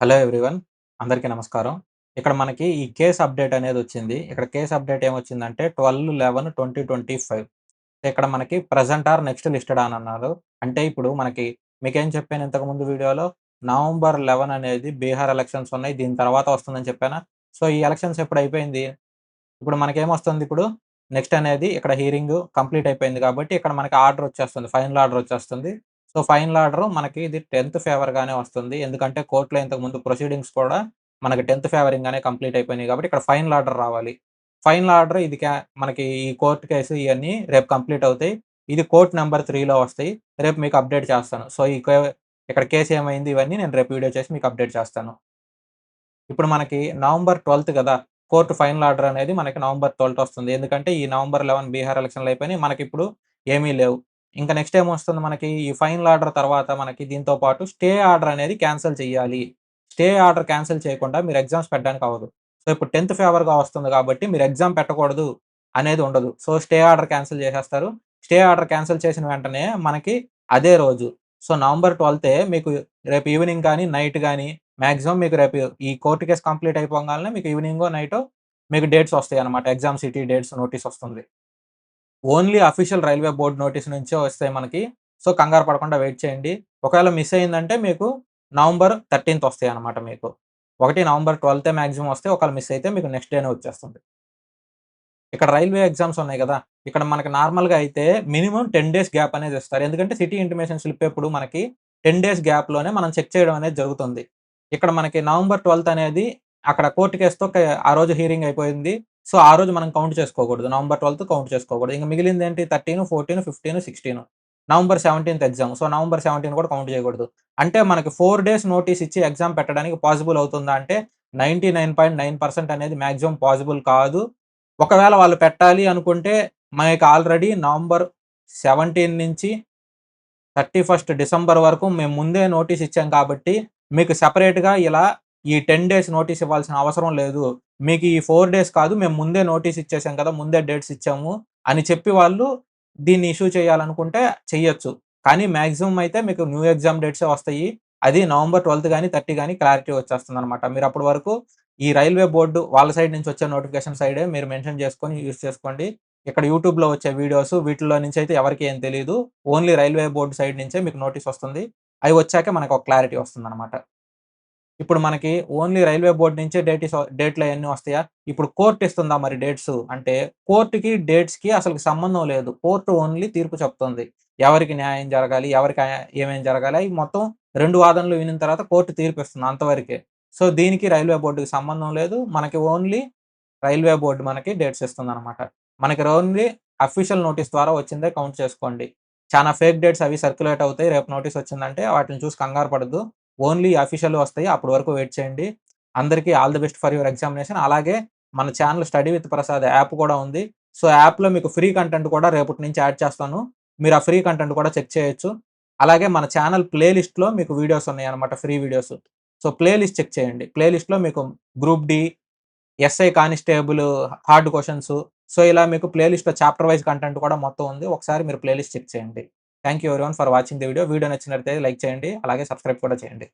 Hello everyone. అందరికీ నమస్కారం. ఇక్కడ మనకి ఈ కేస్ అప్డేట్ అనేదొచ్చింది. ఇక్కడ కేస్ అప్డేట్ ఏమొచ్చిందంటే 12/11/2025. ఇక్కడ మనకి ప్రెజెంట్ ఆర్ నెక్స్ట్ లిస్టెడ్ అని అన్నారు. అంటే ఇప్పుడు మనకి మీకేం చెప్పాను ఇంతకుముందు వీడియోలో నవంబర్ 11 అనేది బీహార్ ఎలక్షన్స్ ఉన్నాయి. దీని తర్వాత వస్తుందని చెప్పానా? సో, ఈ ఎలక్షన్స్ ఎప్పుడు అయిపోయింది. ఇప్పుడు మనకేమొస్తుంది ఇప్పుడు నెక్స్ట్ అనేది ఇక్కడ హియరింగ్ కంప్లీట్ అయిపోయింది కాబట్టి ఇక్కడ మనకి ఆర్డర్ వచ్చేస్తుంది. ఫైనల్ ఆర్డర్ వచ్చేస్తుంది. సో, ఫైనల్ ఆర్డర్ మనకి ఇది 10థ్ ఫేవర్‌గానే వస్తుంది. ఎందుకంటే కోర్ట్‌లో ఇంతకుముందు ప్రొసీడింగ్స్ కూడా మనకి 10థ్ ఫేవరింగ్‌గానే కంప్లీట్ అయిపోయినాయి కాబట్టి ఇక్కడ ఫైనల్ ఆర్డర్ రావాలి. ఫైనల్ ఆర్డర్ ఇది మనకి ఈ కోర్ట్ కేసు ఇయన్నీ రేపు కంప్లీట్ అవుతాయి. ఇది కోర్ట్ నంబర్ 3లో వస్తాయి. రేపు మీకు అప్డేట్ చేస్తాను. సో, ఇక్కడ కేస్ ఏమైంది ఇవన్నీ నేను రేపు వీడియో చేసి మీకు అప్డేట్ చేస్తాను. ఇప్పుడు మనకి నవంబర్ 12 గదా! కోర్ట్ ఫైనల్ ఆర్డర్ అనేది మనకి నవంబర్ 12 వస్తుంది. ఎందుకంటే ఈ నవంబర్ 11 బీహార్ ఎలక్షన్‌లు అయిపోయినాయి. మనకిప్పుడు ఏమీ లేవు. ఇంకా నెక్స్ట్ ఏమొస్తుంది మనకి ఈ ఫైనల్ ఆర్డర్ తర్వాత మనకి దీంతో పాటు స్టే ఆర్డర్ అనేది క్యాన్సెల్ చేయాలి. స్టే ఆర్డర్ క్యాన్సెల్ చేయకుండా మీరు ఎగ్జామ్స్ పెట్టడానికి అవ్వదు. సో, ఇప్పుడు 10థ్ ఫేవర్‌గా వస్తుంది కాబట్టి మీరు ఎగ్జామ్ పెట్టకూడదు అనేది ఉండదు. సో, స్టే ఆర్డర్ క్యాన్సెల్ చేసేస్తారు. స్టే ఆర్డర్ క్యాన్సెల్ చేసిన వెంటనే మనకి అదే రోజు సో, నవంబర్ 12 మీకు రేపు ఈవినింగ్ గాని, నైట్ గాని మాక్సిమం మీకు రేపు ఈ కోర్ట్ కేస్ కంప్లీట్ అయిపోగాల్నే మీకు ఈవినింగో, నైటో మీకు డేట్స్ వస్తాయన్నమాట. ఎగ్జామ్ సిటీ డేట్స్ నోటీస్ వస్తుంది. Only official railway board notice నుంచే వస్తాయి మనకి. సో, కంగారు పడకుండా వెయిట్ చేయండి. ఒకవేళ మిస్ అయిందంటే మీకు నవంబర్ 13థ్ వస్తాయన్నమాట మీకు. ఒకటి నవంబర్ 12 మాక్సిమం వస్తాయి. ఒకవేళ మిస్ అయితే మీకు నెక్స్ట్ డేనే వచ్చేస్తుంది. ఇక్కడ రైల్వే ఎగ్జామ్స్ ఉన్నాయి గదా! ఇక్కడ మనకి నార్మల్‌గా అయితే మినిమమ్ 10 డేస్ గ్యాప్ అనేది ఇస్తారు. ఎందుకంటే సిటీ ఇంటిమేషన్ స్లిప్ ఎప్పుడు మనకి 10 డేస్ గ్యాప్‌లోనే మనం చెక్ చేయడం అనేది జరుగుతుంది. ఇక్కడ మనకి నవంబర్ 12 అనేది అక్కడ కోర్ట్ కేస్‌తో ఆ రోజు హియరింగ్ అయిపోయింది. సో, ఆ రోజు మనం కౌంట్ చేసుకోకూడదు. నవంబర్ 12 కౌంట్ చేసుకోకూడదు. ఇంక మిగిలిందేంటి 13, 14, 15, 16 నవంబర్ 17థ్ ఎగ్జామ్. సో, నవంబర్ 17 కూడా కౌంట్ చేయకూడదు. అంటే మనకి 4 డేస్ నోటీస్ ఇచ్చి ఎగ్జామ్ పెట్టడానికి పాసిబుల్ అవుతుందా అంటే 99.9% అనేది మాక్సిమం పాసిబుల్ కాదు. ఒకవేళ వాళ్ళు పెట్టాలి అనుకుంటే మనకి ఆల్రెడీ నవంబర్ 17 నుంచి 31 డిసెంబర్ వరకు మేము ముందే నోటీస్ ఇచ్చాం కాబట్టి, మీకు సెపరేట్‌గా ఇలా ఈ 10 డేస్ నోటీస్ ఇవ్వాల్సిన అవసరం లేదు. మీకు ఈ 4 డేస్ కాదు మేము ముందే నోటీస్ ఇచ్చేసాం కదా! ముందే డేట్స్ ఇచ్చాము అని చెప్పి వాళ్ళు దీన్ని ఇష్యూ చేయాలనుకుంటే చెయ్యొచ్చు. కానీ మాక్సిమం అయితే మీకు న్యూ ఎగ్జామ్ డేట్సే వస్తాయి. అది నవంబర్ 12 గాని, 30 గాని క్లారిటీ వచ్చేస్తుందనమాట. మీరప్పటి వరకు ఈ రైల్వే బోర్డ్ వాళ్ళ సైడ్ నుంచి వచ్చే నోటిఫికేషన్ సైడే మీరు మెన్షన్ చేసుకొని యూజ్ చేసుకోండి. ఇక్కడ యూట్యూబ్‌లో వచ్చే వీడియోస్ వీటిల్లో నుంచయితే ఎవరికీ ఏం తెలీదు. ఓన్లీ రైల్వే బోర్డ్ సైడ్ నుంచే మీకు నోటీస్ వస్తుంది. అవి వచ్చాకే మనకు ఒక క్లారిటీ వస్తుందనమాట. ఇప్పుడు మనకి ఓన్లీ రైల్వే బోర్డ్ నుంచే డేట్‌లు అయన్నీ వస్తాయా? ఇప్పుడు కోర్ట్ ఇస్తుందా మరి డేట్సు? అంటే కోర్ట్‌కి, డేట్స్‌కి అసలుకి సంబంధం లేదు. కోర్ట్ ఓన్లీ తీర్పు చెప్తుంది. ఎవరికి న్యాయం జరగాలి? ఎవరికి ఏమేం జరగాలి? అయి మొత్తం 2 వాదనలు వినిన తర్వాత కోర్ట్ తీర్పిస్తుంది అంతవరకే. సో, దీనికి రైల్వే బోర్డ్‌కి సంబంధం లేదు. మనకి ఓన్లీ రైల్వే బోర్డ్ మనకి డేట్స్ ఇస్తుందనమాట. మనకి ఓన్లీ అఫీషియల్ నోటీస్ ద్వారా వచ్చిందే కౌంట్ చేసుకోండి. చానా ఫేక్ డేట్స్ అవి సర్క్యులేట్ అవుతాయి. రేపు నోటీస్ వచ్చిందంటే వాటిని చూసి కంగారు పడొద్దు. ఓన్లీ అఫీషియల్ వస్తాయి. అప్పటి వరకు వెయిట్ చేయండి. అందరికీ all the best for your examination. అలాగే మన channel study with Prasad app కూడా ఉంది. సో, యాప్‌లో మీకు ఫ్రీ కంటెంట్ కూడా రేపటి నుంచి యాడ్ చేస్తాను. మీరు ఆ ఫ్రీ కంటెంట్ కూడా చెక్ చేయొచ్చు. అలాగే మన ఛానల్ ప్లే లిస్ట్‌లో మీకు వీడియోస్ ఉన్నాయన్నమాట. Free videos. So, playlist check చేయండి. ప్లే లిస్ట్‌లో మీకు group D, SI constable hard questions so, ఇలా మీకు ప్లే లిస్ట్‌లో చాప్టర్ వైస్ కంటెంట్ కూడా మొత్తం ఉంది. ఒకసారి మీరు ప్లే లిస్ట్ చెక్ చేయండి. Thank you everyone for watching the video. Video నచ్చినట్లయితే లైక్ చేయండి. అలాగే సబ్స్క్రైబ్ కూడా చేయండి.